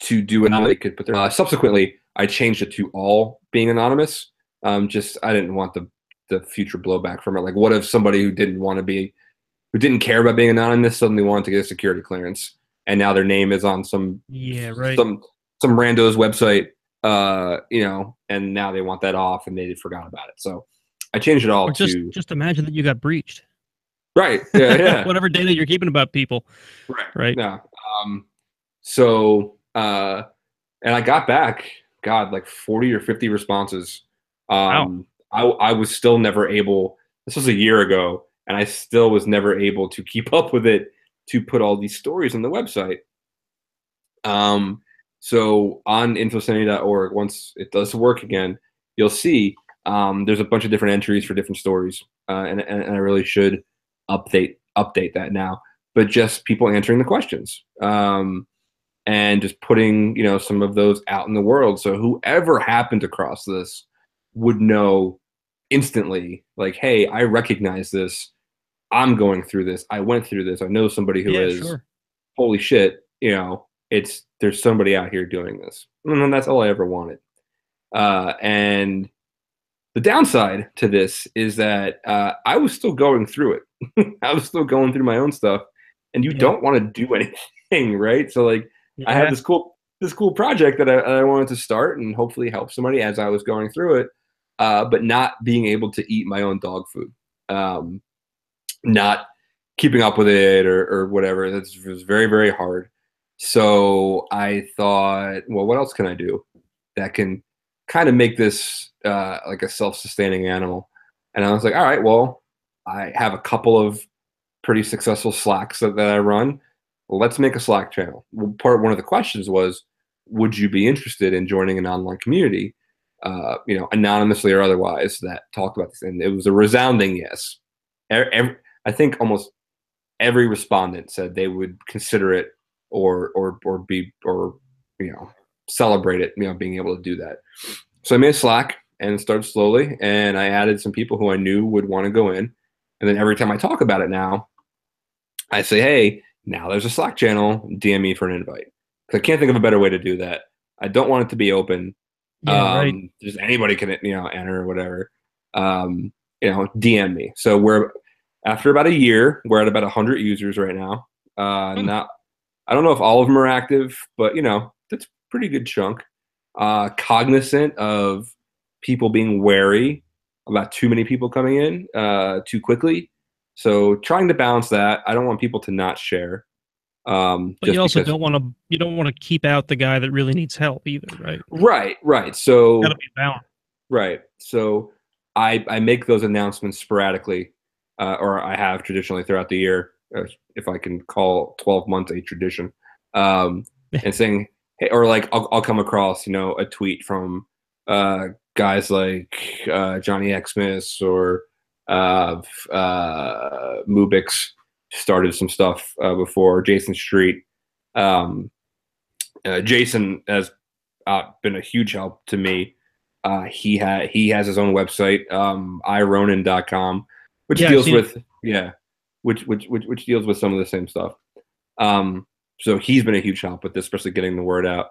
to do anonymous. They could put their, subsequently, I changed it to all being anonymous. Just I didn't want the future blowback from it. Like, what if somebody who didn't want to be, who didn't care about being anonymous, suddenly wanted to get a security clearance, and now their name is on Yeah. Right. some some rando's website, and now they want that off, and they forgot about it. So I changed it all Or to just imagine that you got breached. right. Yeah, yeah, Whatever data you're keeping about people. right. Right. Yeah. So and I got back, God, like 40 or 50 responses. Wow. I was still never able, this was a year ago, and I still was never able to keep up with it to put all these stories on the website. So on infosanity.org, once it does work again, you'll see there's a bunch of different entries for different stories, and I really should update that now. But just people answering the questions, and just putting some of those out in the world, so whoever happened across this would know instantly, like, hey, I recognize this. I'm going through this. I went through this. I know somebody who Yeah. is. Sure. Holy shit, there's somebody out here doing this. And that's all I ever wanted. And the downside to this is that I was still going through it. I was still going through my own stuff, and you Yeah. don't want to do anything, right? So like, I had Yeah. this cool project that I wanted to start and hopefully help somebody as I was going through it, but not being able to eat my own dog food, not keeping up with it or whatever. That was very, very hard. So I thought, well, what else can I do that can kind of make this like a self-sustaining animal? And I was like, all right, well, I have a couple of pretty successful Slacks that I run. Well, let's make a Slack channel. Well, one of the questions was, would you be interested in joining an online community, anonymously or otherwise, that talked about this? And it was a resounding yes. I think almost every respondent said they would consider it or celebrate it, being able to do that. So I made a Slack and started slowly, and I added some people who I knew would want to go in. And then every time I talk about it now, I say, hey, now there's a Slack channel, DM me for an invite. Because I can't think of a better way to do that. I don't want it to be open. Yeah. Right. Just anybody can, enter or whatever. DM me. So after about a year, we're at about 100 users right now. Hmm. Not, I don't know if all of them are active, but that's a pretty good chunk. Cognizant of people being wary about too many people coming in too quickly. So trying to balance that. I don't want people to not share. But you Just also because. don't want to keep out the guy that really needs help either, right? Right. Got to So be balanced. right. So I make those announcements sporadically, or I have traditionally throughout the year, if I can call 12 months a tradition, and saying, hey, or like I'll come across a tweet from guys like Johnny Xmas or Mubix started some stuff before Jason Street. Jason has been a huge help to me. He has his own website, ironin.com, which Yeah, I've deals seen it. with which deals with some of the same stuff. So he's been a huge help with this, especially getting the word out.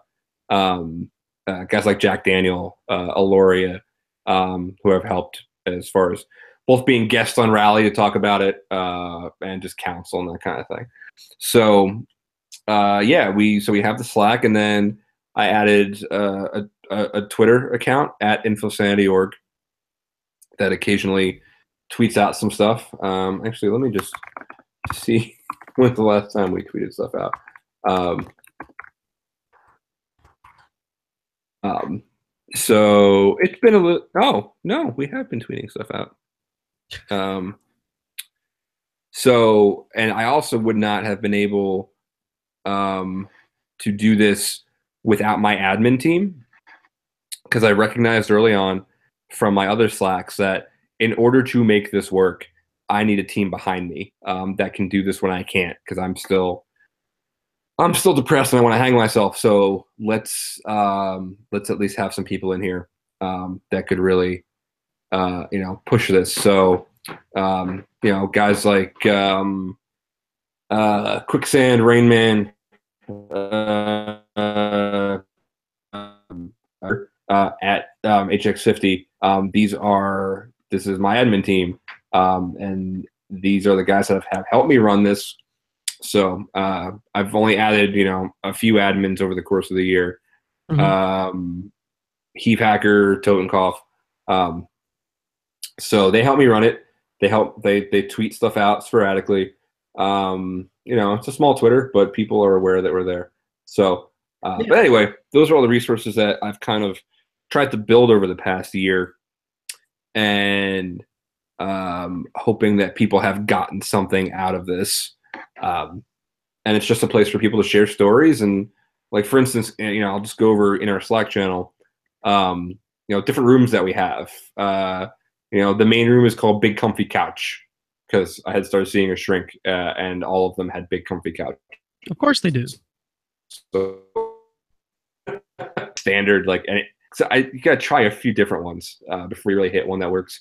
Guys like Jack Daniel, Aloria, who have helped as far as both being guests on Rally to talk about it, and just counsel and that kind of thing. So we have the Slack, and then I added a Twitter account at InfoSanity.org that occasionally tweets out some stuff. Actually, let me just see when's the last time we tweeted stuff out. Um, so it's been a little. Oh no, we have been tweeting stuff out. And I also would not have been able to do this without my admin team, because I recognized early on from my other Slacks that in order to make this work, I need a team behind me that can do this when I can't, because I'm still depressed and I want to hang myself. So let's at least have some people in here that could really push this. So, guys like Quicksand, Rain Man, at HX50. This is my admin team, and these are the guys that have helped me run this. So I've only added a few admins over the course of the year. Heave Hacker, Totenkopf. So they help me run it. They tweet stuff out sporadically. It's a small Twitter, but people are aware that we're there. So, but anyway, those are all the resources that I've kind of tried to build over the past year, and hoping that people have gotten something out of this. And it's just a place for people to share stories. And like, for instance, I'll just go over in our Slack channel, different rooms that we have. The main room is called Big Comfy Couch, because I had started seeing a shrink, and all of them had big comfy couch. Of course they do. So standard, you gotta try a few different ones before you really hit one that works.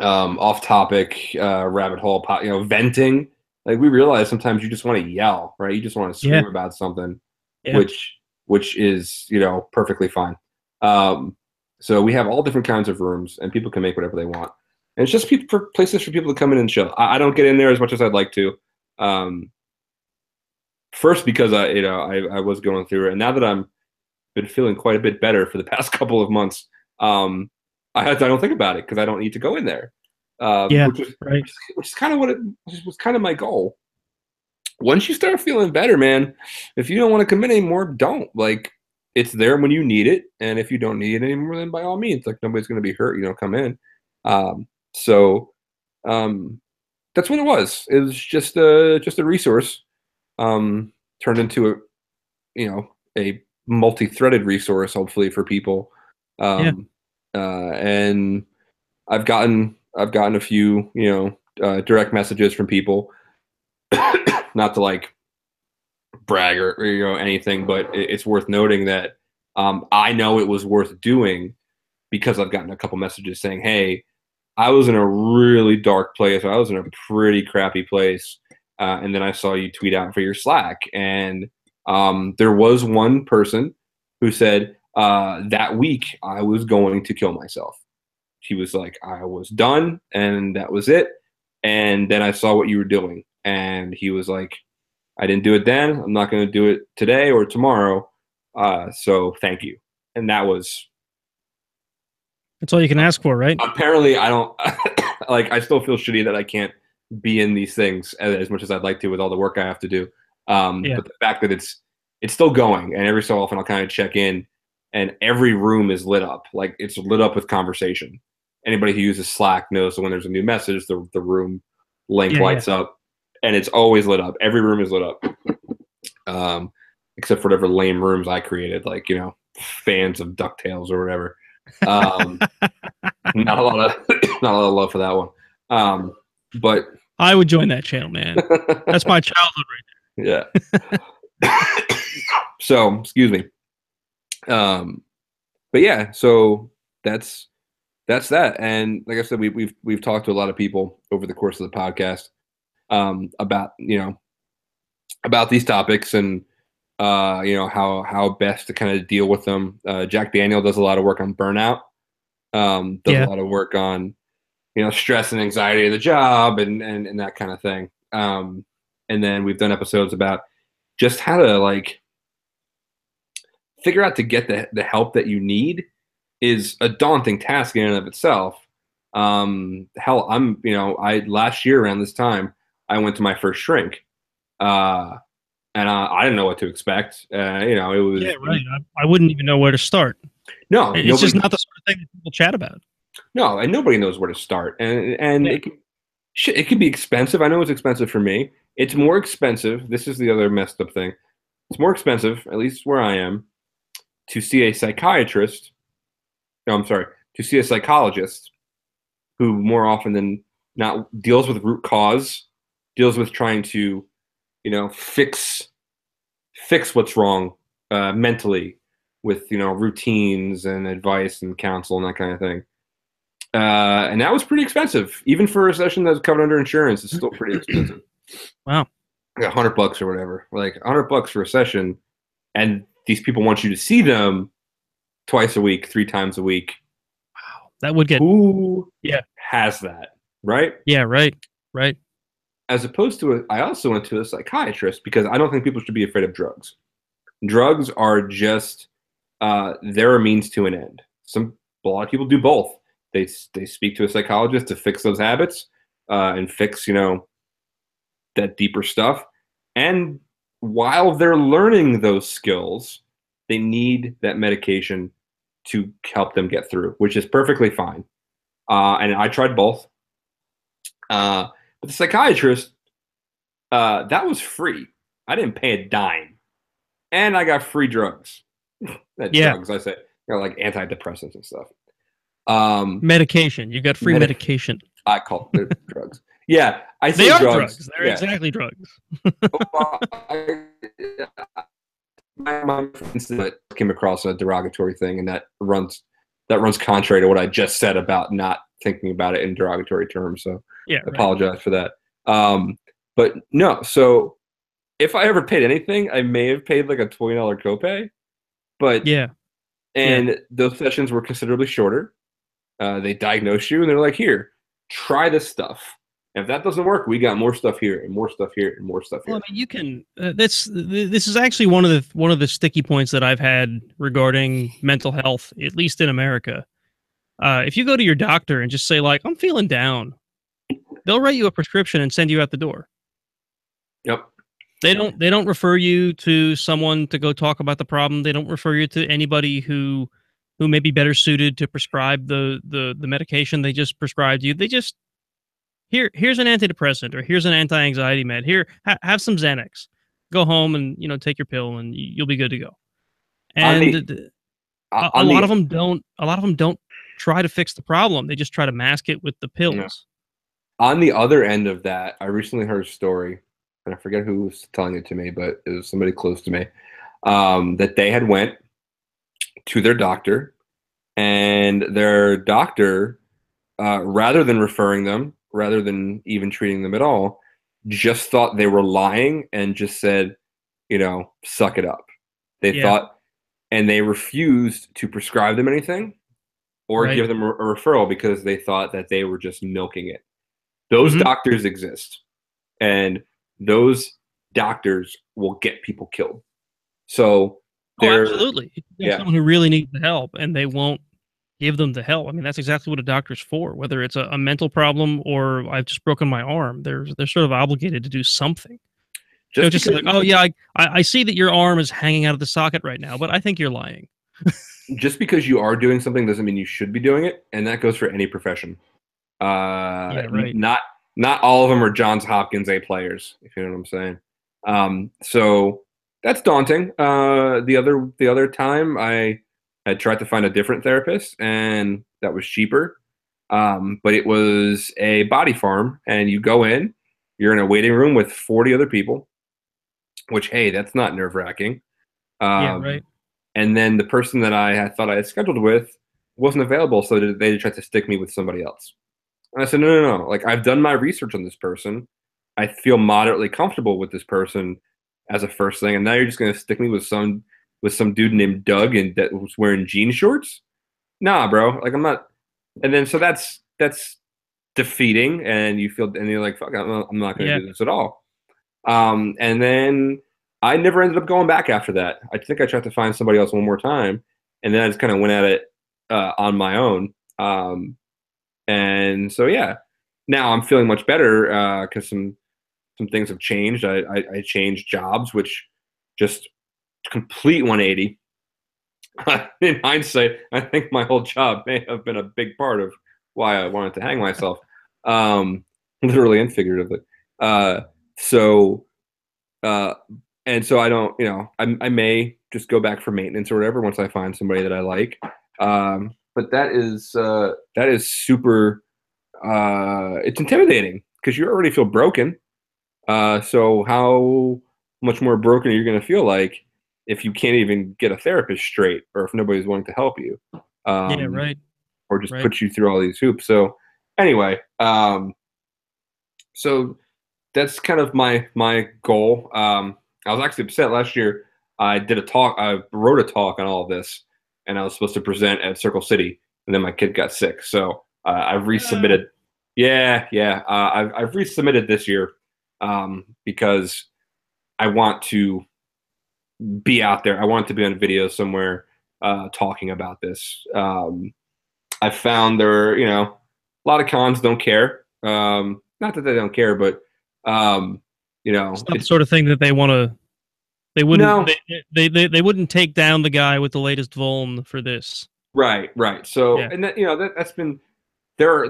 Off topic, rabbit hole, venting. Like, we realize sometimes you just want to yell, right? You just want to scream about something, which is perfectly fine. So we have all different kinds of rooms, and people can make whatever they want. And it's just places for people to come in and chill. I don't get in there as much as I'd like to. First, because I was going through it, and now that I'm been feeling quite a bit better for the past couple of months, I don't think about it because I don't need to go in there. Which is kind of was kind of my goal. Once you start feeling better, man, if you don't want to come in anymore, don't. Like, it's there when you need it, and if you don't need it anymore, then by all means, like, nobody's going to be hurt. Come in. So that's what it was. It was just a resource, turned into a multi-threaded resource, hopefully, for people. And I've gotten a few direct messages from people, not to like brag or anything, but it's worth noting that I know it was worth doing because I've gotten a couple messages saying, hey, I was in a really dark place. I was in a pretty crappy place. And then I saw you tweet out for your Slack. And there was one person who said that week I was going to kill myself. He was like, I was done, and that was it. And then I saw what you were doing. And he was like, I didn't do it then. I'm not going to do it today or tomorrow. So thank you. And that's all you can ask for, right? Apparently, I don't I still feel shitty that I can't be in these things as much as I'd like to with all the work I have to do. But the fact that it's still going, and every so often I'll kind of check in, and every room is lit up. Like, it's lit up with conversation. Anybody who uses Slack knows that when there's a new message, the room link lights up, and it's always lit up. Every room is lit up, except for whatever lame rooms I created, like fans of DuckTales or whatever. Not a lot of love for that one. But I would join that channel, man. That's my childhood right there. Yeah. So, excuse me. But yeah, so that's that. And like I said, we've talked to a lot of people over the course of the podcast about these topics, and how best to kind of deal with them. Jack Daniel does a lot of work on burnout. Does a lot of work on stress and anxiety of the job, and that kind of thing. And then we've done episodes about just how to figure out to get the help that you need is a daunting task in and of itself. Hell, I last year around this time, I went to my first shrink, and I didn't know what to expect. It was right. I wouldn't even know where to start. No, it's just not the sort of thing that people chat about. No, and nobody knows where to start, and it can be expensive. I know it's expensive for me. It's more expensive. This is the other messed up thing. It's more expensive, at least where I am, to see a psychiatrist. No, I'm sorry, to see a psychologist who more often than not deals with root cause, deals with trying to, fix what's wrong mentally, with routines and advice and counsel and that kind of thing. And that was pretty expensive, even for a session that's covered under insurance. It's still pretty expensive. Wow. Like $100 or whatever, like $100 for a session, and these people want you to see them twice a week, 3 times a week. Wow. That would get Who has that, right? Yeah, right. As opposed to I also went to a psychiatrist because I don't think people should be afraid of drugs. Drugs are just they're a means to an end. A lot of people do both. They speak to a psychologist to fix those habits and fix that deeper stuff. And while they're learning those skills, they need that medication to help them get through, which is perfectly fine. And I tried both. But the psychiatrist, that was free. I didn't pay a dime. And I got free drugs. Drugs, I say. Like antidepressants and stuff. Medication. You got free medication. I call it drugs. Yeah, I say they are drugs. They're exactly drugs. My friends came across a derogatory thing, and that runs contrary to what I just said about not thinking about it in derogatory terms. So I apologize for that. But no, so if I ever paid anything, I may have paid like a $20 copay. But those sessions were considerably shorter. They diagnose you, and they're like, "Here, try this stuff. And if that doesn't work, we got more stuff here, and more stuff here, and more stuff here." Well, I mean, you can. This is actually one of the sticky points that I've had regarding mental health, at least in America. If you go to your doctor and just say like, "I'm feeling down," they'll write you a prescription and send you out the door. Yep. They don't refer you to someone to go talk about the problem. They don't refer you to anybody who may be better suited to prescribe the medication they just prescribed you. They just here's an antidepressant or here's an anti-anxiety med. Here, have some Xanax. Go home and take your pill and you'll be good to go. And a lot of them don't try to fix the problem. They just try to mask it with the pills. Yeah. On the other end of that, I recently heard a story, and I forget who was telling it to me, but it was somebody close to me, that they had went to their doctor, and their doctor, rather than referring them, rather than even treating them at all, just thought they were lying and just said, suck it up. They thought, and they refused to prescribe them anything or give them a referral because they thought that they were just milking it. Those doctors exist, and those doctors will get people killed. So absolutely. Someone who really needs the help, and they won't give them the help. I mean, that's exactly what a doctor's for. Whether it's a mental problem or I've just broken my arm, they're sort of obligated to do something. Just like, oh yeah, I see that your arm is hanging out of the socket right now, but I think you're lying. Just because you are doing something doesn't mean you should be doing it, and that goes for any profession. Not all of them are Johns Hopkins A players, if you know what I'm saying. So that's daunting. The other time I had tried to find a different therapist, and that was cheaper. But it was a body farm, and you go in, you're in a waiting room with 40 other people, which, hey, that's not nerve-wracking. And then the person that I thought I had scheduled with wasn't available, so they tried to stick me with somebody else. And I said, no. Like, I've done my research on this person. I feel moderately comfortable with this person as a first thing, and now you're just going to stick me with some dude named Doug and that was wearing jean shorts? Nah, bro. Like, I'm not. And then so that's defeating, and you're like, fuck, I'm not going to do this at all. And then I never ended up going back after that. I think I tried to find somebody else one more time, and then I just kind of went at it on my own. And so now I'm feeling much better because some things have changed. I changed jobs, which just complete 180. In hindsight, I think my whole job may have been a big part of why I wanted to hang myself, literally and figuratively. And so I don't, I may just go back for maintenance or whatever once I find somebody that I like. But that is super. It's intimidating because you already feel broken. So how much more broken are you going to feel like? if you can't even get a therapist straight, or if nobody's willing to help you, Yeah, um, right. or just Right. put you through all these hoops. So anyway, so that's kind of my goal. I was actually upset last year. I did a talk. I wrote a talk on all of this, and I was supposed to present at Circle City, and then my kid got sick. So I've resubmitted. Yeah, yeah. I've resubmitted this year because I want to be out there. I want to be on video somewhere talking about this. I found there, a lot of cons don't care. Not that they don't care, but It's not the it sort of thing that they want to. They wouldn't. no, They wouldn't take down the guy with the latest vuln for this. right, right. So, Yeah. and that's been there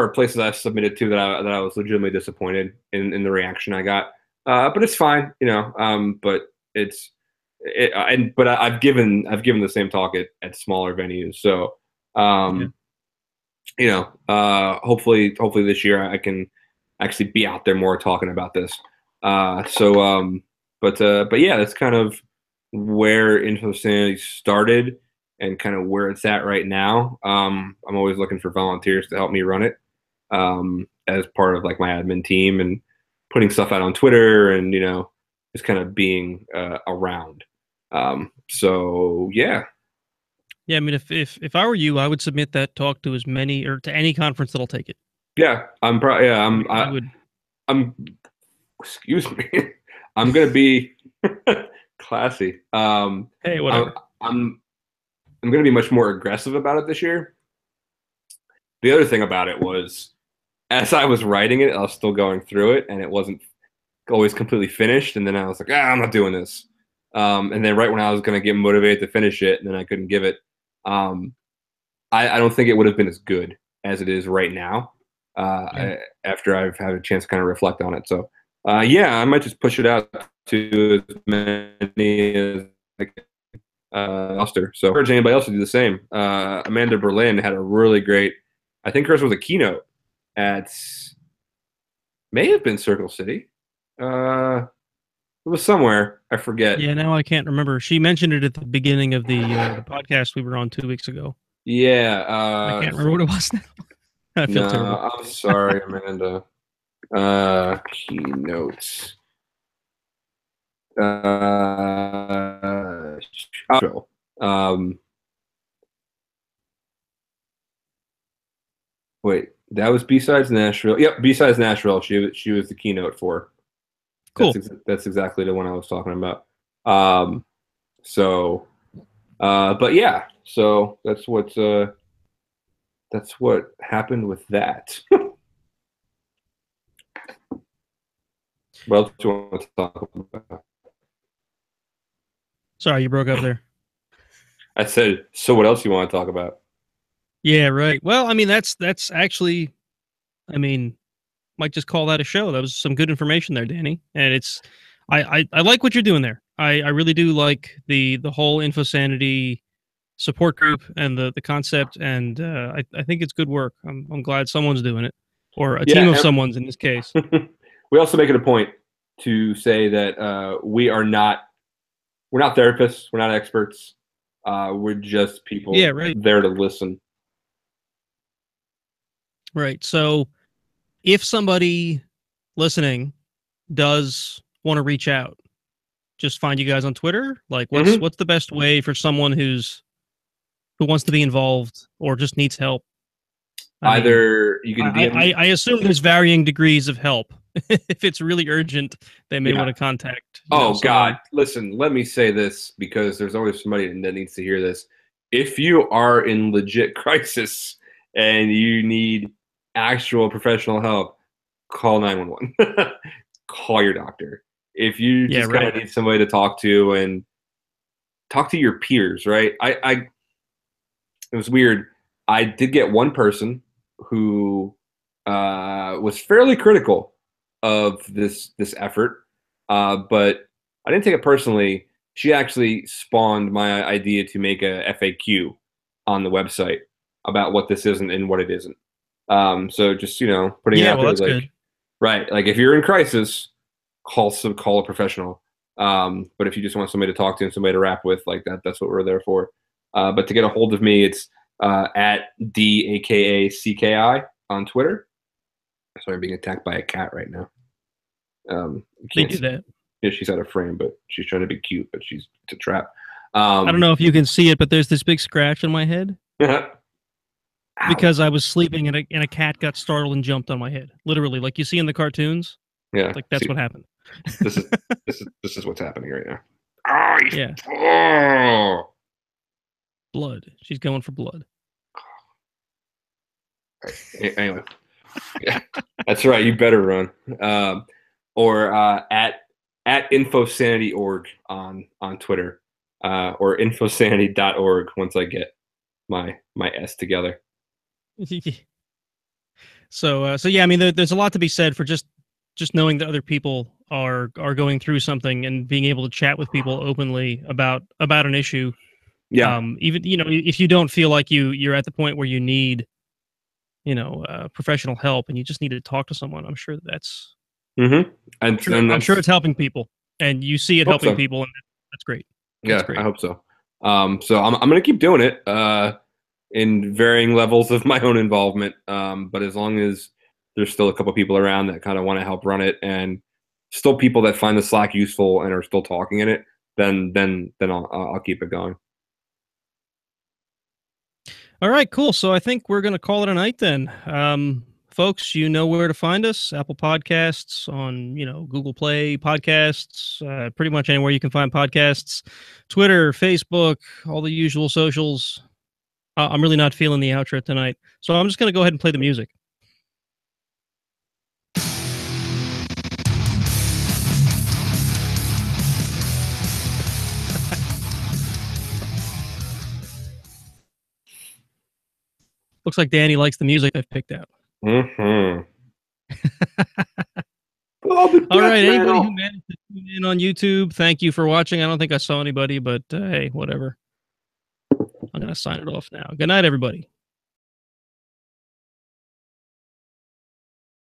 are places I've submitted to that I was legitimately disappointed in the reaction I got. But it's fine, but it's but I've given the same talk at smaller venues. So, Yeah. um, hopefully this year I can actually be out there more talking about this. But yeah, that's kind of where InfoSanity started and kind of where it's at right now. I'm always looking for volunteers to help me run it as part of like my admin team and putting stuff out on Twitter and just kind of being around. So yeah, Yeah. I mean, if I were you, I would submit that talk to as many or to any conference that'll take it. yeah, I'm probably yeah I would. I'm excuse me. I'm gonna be classy. Hey, I'm whatever. I'm I'm gonna be much more aggressive about it this year. The other thing about it was, as I was writing it, I was still going through it, and it wasn't always completely finished. And then I was like, I'm not doing this. And then right when I was gonna get motivated to finish it, and then I couldn't give it. Um, I don't think it would have been as good as it is right now. Yeah. After I've had a chance to kind of reflect on it. So, yeah, I might just push it out to as many as I can muster. So, I urge anybody else to do the same. Amanda Berlin had a really great. I think hers was a keynote at may have been Circle City. It was somewhere I forget. Yeah. Now I can't remember. She mentioned it at the beginning of the podcast we were on 2 weeks ago. Yeah. I can't remember what it was now. I feel terrible. No, I'm sorry, Amanda. Keynotes. Chicago. Wait, that was B-sides Nashville. Yep, B-sides Nashville. She was the keynote for. That's Cool. that's exactly the one I was talking about. So, but yeah, so that's what happened with that. What else do you want to talk about? Sorry, you broke up there. I said, so what else do you want to talk about? Yeah. Right. Well, I mean, that's actually. I mean, might just call that a show. That was some good information there, Danny. And it's, I like what you're doing there. I really do like the whole InfoSanity support group and the concept. And I think it's good work. I'm glad someone's doing it, or a team of Yeah, someone's in this case. we also make it a point to say that we're not therapists, we're not experts. We're just Yeah. people Right. there to listen. Right. So if somebody listening does want to reach out, just find you guys on Twitter. Like, Hmm. what's the best way for someone who wants to be involved or just needs help? I mean, Either you can DM. I assume there's varying degrees of help. If it's really urgent, they may want Yeah. to contact, Oh God, someone. listen. Let me say this because there's always somebody that needs to hear this. If you are in legit crisis and you need actual professional help, call 911. Call your doctor. If you Yeah, just kind right. of need somebody to talk to and talk to your peers, right? It was weird. I did get one person who was fairly critical of this effort, but I didn't take it personally. She actually spawned my idea to make a FAQ on the website about what this isn't and what it isn't. So just putting it Yeah, out well, there, that's like good. right, like if you're in crisis, call a professional. But if you just want somebody to talk to and somebody to rap with, like that's what we're there for. But to get a hold of me, it's at DAKACKI on Twitter. Sorry, I'm being attacked by a cat right now. You They can't do see. that. Yeah, she's out of frame, but she's trying to be cute, but it's a trap. I don't know if you can see it, but there's this big scratch on my head because I was sleeping and a cat got startled and jumped on my head. Literally, like you see in the cartoons. Yeah, Like that's see, what happened. this is this is what's happening right now. Oh, Yeah. oh. Blood. She's going for blood. Anyway, yeah, that's right. You better run. Or at InfoSanity.org on Twitter, or infosanity.org once I get my S together. So yeah, I mean, there's a lot to be said for just knowing that other people are going through something and being able to chat with people openly about an issue. Yeah. Even if you don't feel like you're at the point where you need professional help and you just need to talk to someone, I'm sure that's Mm-hmm. I'm sure it's helping people, and you see it helping people, and that's great. That's great. I hope so. So I'm gonna keep doing it in varying levels of my own involvement. But as long as there's still a couple people around that kind of want to help run it, and still people that find the Slack useful and are still talking in it, then I'll keep it going. All right, cool. So I think we're gonna call it a night then. Folks, you know where to find us: Apple Podcasts, on Google Play Podcasts, pretty much anywhere you can find podcasts, Twitter, Facebook, all the usual socials. I'm really not feeling the outro tonight, so I'm just gonna go ahead and play the music. Looks like Danny likes the music I've picked out. Mm-hmm. All right, anybody who managed to tune in on YouTube, thank you for watching. I don't think I saw anybody, but hey, whatever. I'm going to sign it off now. Good night, everybody.